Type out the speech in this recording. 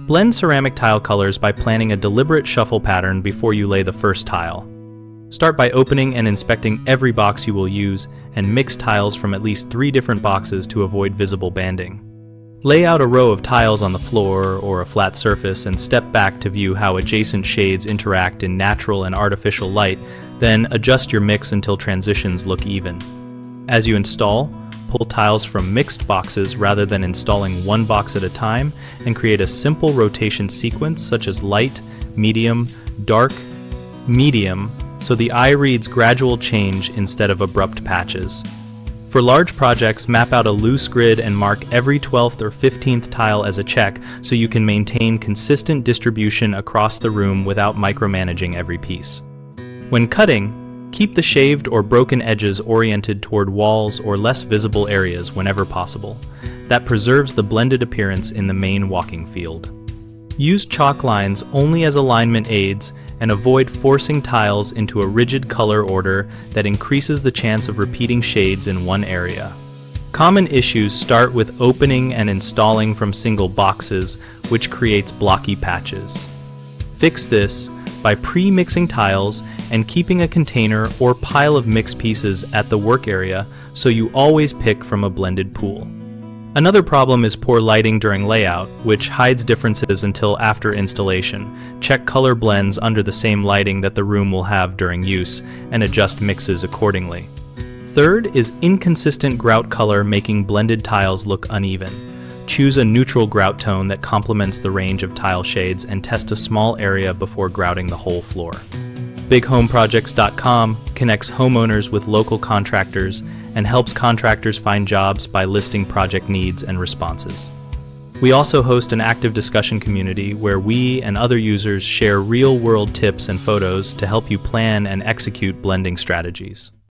Blend ceramic tile colors by planning a deliberate shuffle pattern before you lay the first tile. Start by opening and inspecting every box you will use and mix tiles from at least 3 different boxes to avoid visible banding. Lay out a row of tiles on the floor or a flat surface and step back to view how adjacent shades interact in natural and artificial light, then adjust your mix until transitions look even. As you install, pull tiles from mixed boxes rather than installing one box at a time, and create a simple rotation sequence such as light, medium, dark, medium, so the eye reads gradual change instead of abrupt patches. For large projects, map out a loose grid and mark every 12th or 15th tile as a check so you can maintain consistent distribution across the room without micromanaging every piece. When cutting, keep the shaved or broken edges oriented toward walls or less visible areas whenever possible. That preserves the blended appearance in the main walking field. Use chalk lines only as alignment aids and avoid forcing tiles into a rigid color order that increases the chance of repeating shades in one area. Common issues start with opening and installing from single boxes, which creates blocky patches. Fix this by pre-mixing tiles and keeping a container or pile of mixed pieces at the work area so you always pick from a blended pool. Another problem is poor lighting during layout, which hides differences until after installation. Check color blends under the same lighting that the room will have during use and adjust mixes accordingly. Third is inconsistent grout color, making blended tiles look uneven. Choose a neutral grout tone that complements the range of tile shades and test a small area before grouting the whole floor. BigHomeProjects.com connects homeowners with local contractors and helps contractors find jobs by listing project needs and responses. We also host an active discussion community where we and other users share real-world tips and photos to help you plan and execute blending strategies.